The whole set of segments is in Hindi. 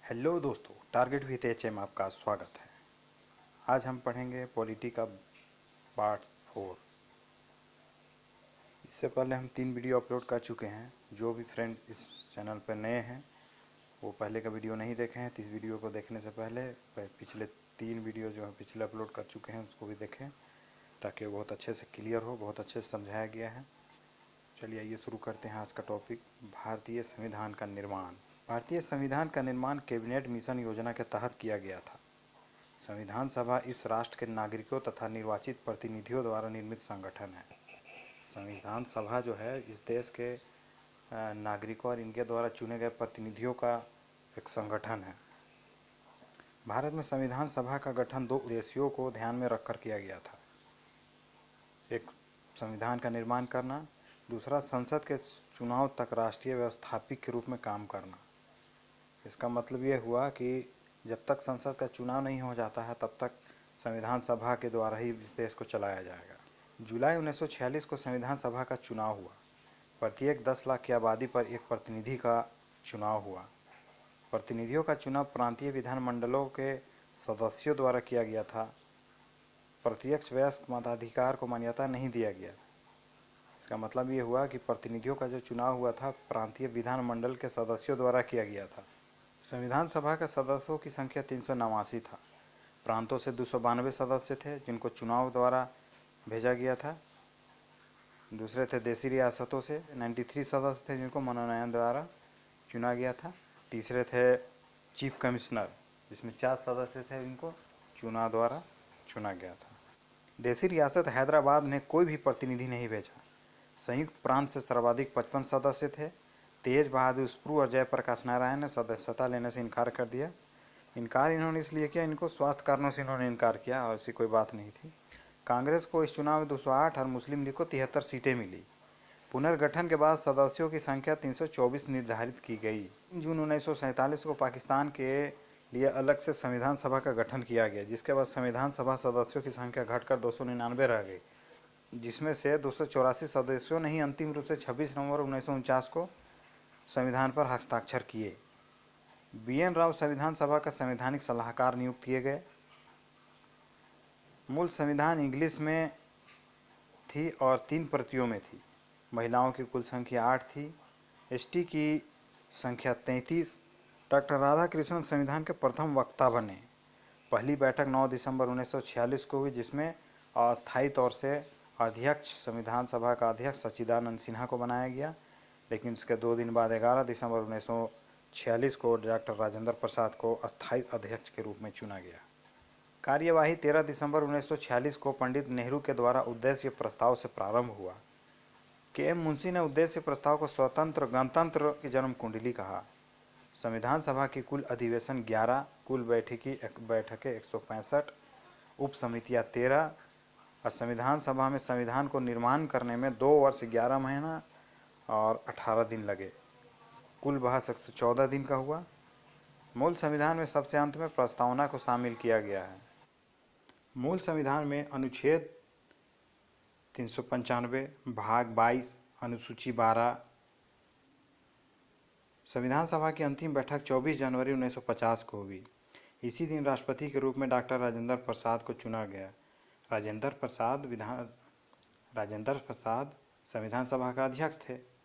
हेलो दोस्तों, टारगेट विद एचएम आपका स्वागत है। आज हम पढ़ेंगे पॉलिटी का पार्ट 4। इससे पहले हम 3 वीडियो अपलोड कर चुके हैं। जो भी फ्रेंड इस चैनल पर नए हैं वो पहले का वीडियो नहीं देखे हैं तो इस वीडियो को देखने से पहले पिछले 3 वीडियो जो है पिछले अपलोड कर चुके हैं उसको भी देखें, ताकि वो बहुत अच्छे से क्लियर हो, बहुत अच्छे से समझाया गया है। चलिए आइए शुरू करते हैं आज का टॉपिक, भारतीय संविधान का निर्माण। भारतीय संविधान का निर्माण कैबिनेट मिशन योजना के तहत किया गया था। संविधान सभा इस राष्ट्र के नागरिकों तथा निर्वाचित प्रतिनिधियों द्वारा निर्मित संगठन है। संविधान सभा जो है इस देश के नागरिकों और इनके द्वारा चुने गए प्रतिनिधियों का एक संगठन है। भारत में संविधान सभा का गठन 2 उद्देश्यों को ध्यान में रखकर किया गया था। एक, संविधान का निर्माण करना, दूसरा संसद के चुनाव तक राष्ट्रीय व्यवस्थापिक के रूप में काम करना। इसका मतलब ये हुआ कि जब तक संसद का चुनाव नहीं हो जाता है तब तक संविधान सभा के द्वारा ही इस देश को चलाया जाएगा। जुलाई 1946 को संविधान सभा का चुनाव हुआ। प्रत्येक 10 लाख की आबादी पर एक प्रतिनिधि का चुनाव हुआ। प्रतिनिधियों का चुनाव प्रांतीय विधानमंडलों के सदस्यों द्वारा किया गया था। प्रत्यक्ष वयस्क मताधिकार को मान्यता नहीं दिया गया। इसका मतलब ये हुआ कि प्रतिनिधियों का जो चुनाव हुआ था प्रांतीय विधानमंडल के सदस्यों द्वारा किया गया था। संविधान सभा के सदस्यों की संख्या 389 था। प्रांतों से 292 सदस्य थे जिनको चुनाव द्वारा भेजा गया था। दूसरे थे देशी रियासतों से 93 सदस्य थे जिनको मनोनयन द्वारा चुना गया था। तीसरे थे चीफ कमिश्नर जिसमें 4 सदस्य थे जिनको चुनाव द्वारा चुना गया था। देशी रियासत हैदराबाद ने कोई भी प्रतिनिधि नहीं भेजा। संयुक्त प्रांत से सर्वाधिक 55 सदस्य थे। तेज बहादुर स्प्रू और जयप्रकाश नारायण ने सदस्यता लेने से इनकार कर दिया। इनकार इन्होंने इसलिए किया, इनको स्वास्थ्य कारणों से इन्होंने इनकार किया और ऐसी कोई बात नहीं थी। कांग्रेस को इस चुनाव में 208 और मुस्लिम लीग को 73 सीटें मिली। पुनर्गठन के बाद सदस्यों की संख्या 324 निर्धारित की गई। जून 1947 को पाकिस्तान के लिए अलग से संविधान सभा का गठन किया गया, जिसके बाद संविधान सभा सदस्यों की संख्या घटकर 299 रह गई, जिसमें से 284 सदस्यों ने ही अंतिम रूप से 26 नवंबर 1949 को संविधान पर हस्ताक्षर किए। BN राव संविधान सभा का संवैधानिक सलाहकार नियुक्त किए गए। मूल संविधान इंग्लिश में थी और 3 प्रतियों में थी। महिलाओं की कुल संख्या 8 थी। ST की संख्या 33। डॉक्टर राधाकृष्णन संविधान के प्रथम वक्ता बने। पहली बैठक 9 दिसंबर 1946 को हुई, जिसमें अस्थायी तौर से अध्यक्ष संविधान सभा का अध्यक्ष सच्चिदानंद सिन्हा को बनाया गया, लेकिन उसके 2 दिन बाद 11 दिसंबर 1946 को डॉक्टर राजेंद्र प्रसाद को अस्थायी अध्यक्ष के रूप में चुना गया। कार्यवाही 13 दिसंबर 1946 को पंडित नेहरू के द्वारा उद्देश्य प्रस्ताव से प्रारंभ हुआ। KM मुंशी ने उद्देश्य प्रस्ताव को स्वतंत्र गणतंत्र की जन्म कुंडली कहा। संविधान सभा की कुल अधिवेशन 11, कुल बैठकें 165, उप समितियाँ 13 और संविधान सभा में संविधान को निर्माण करने में 2 वर्ष 11 महीना और 18 दिन लगे। कुल बहस 114 दिन का हुआ। मूल संविधान में सबसे अंत में प्रस्तावना को शामिल किया गया है। मूल संविधान में अनुच्छेद 395, भाग 22, अनुसूची 12। संविधान सभा की अंतिम बैठक 24 जनवरी 1950 को हुई। इसी दिन राष्ट्रपति के रूप में डॉक्टर राजेंद्र प्रसाद को चुना गया। राजेंद्र प्रसाद संविधान सभा का अध्यक्ष थे।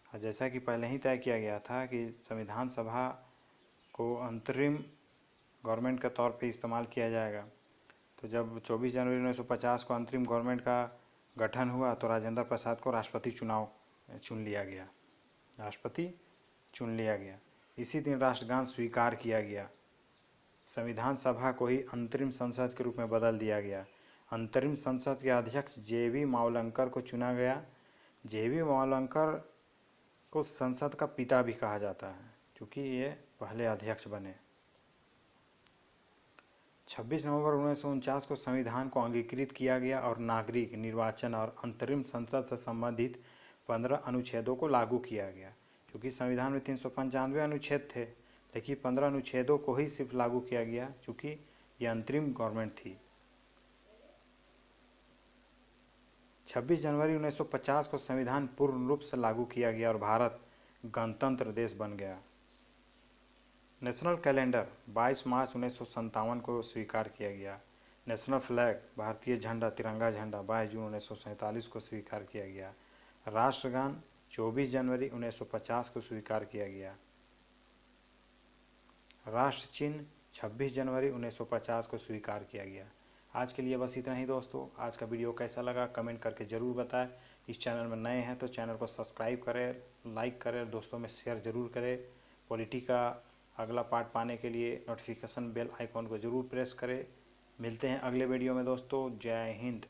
और जैसा कि पहले ही तय किया गया था कि संविधान सभा को अंतरिम गवर्नमेंट के तौर पे इस्तेमाल किया जाएगा, तो जब 24 जनवरी 1950 को अंतरिम गवर्नमेंट का गठन हुआ तो राजेंद्र प्रसाद को राष्ट्रपति चुन लिया गया। इसी दिन राष्ट्रगान स्वीकार किया गया। संविधान सभा को ही अंतरिम संसद के रूप में बदल दिया गया। अंतरिम संसद के अध्यक्ष JV मावलंकर को चुना गया। JV मावलंकर को संसद का पिता भी कहा जाता है क्योंकि ये पहले अध्यक्ष बने। 26 नवंबर 1949 को संविधान को अंगीकृत किया गया और नागरिक निर्वाचन और अंतरिम संसद से संबंधित 15 अनुच्छेदों को लागू किया गया। क्योंकि संविधान में 395 अनुच्छेद थे, लेकिन 15 अनुच्छेदों को ही सिर्फ लागू किया गया क्योंकि ये अंतरिम गवर्नमेंट थी। 26 जनवरी 1950 को संविधान पूर्ण रूप से लागू किया गया और भारत गणतंत्र देश बन गया। नेशनल कैलेंडर 22 मार्च 1957 को स्वीकार किया गया। नेशनल फ्लैग भारतीय झंडा तिरंगा झंडा 22 जून 1947 को स्वीकार किया गया। राष्ट्रगान 24 जनवरी 1950 को स्वीकार किया गया। राष्ट्र चिन्ह 26 जनवरी 1950 को स्वीकार किया गया। आज के लिए बस इतना ही दोस्तों। आज का वीडियो कैसा लगा कमेंट करके ज़रूर बताएं। इस चैनल में नए हैं तो चैनल को सब्सक्राइब करें, लाइक करें, दोस्तों में शेयर ज़रूर करें। पॉलिटी का अगला पार्ट पाने के लिए नोटिफिकेशन बेल आइकॉन को ज़रूर प्रेस करें। मिलते हैं अगले वीडियो में दोस्तों। जय हिंद।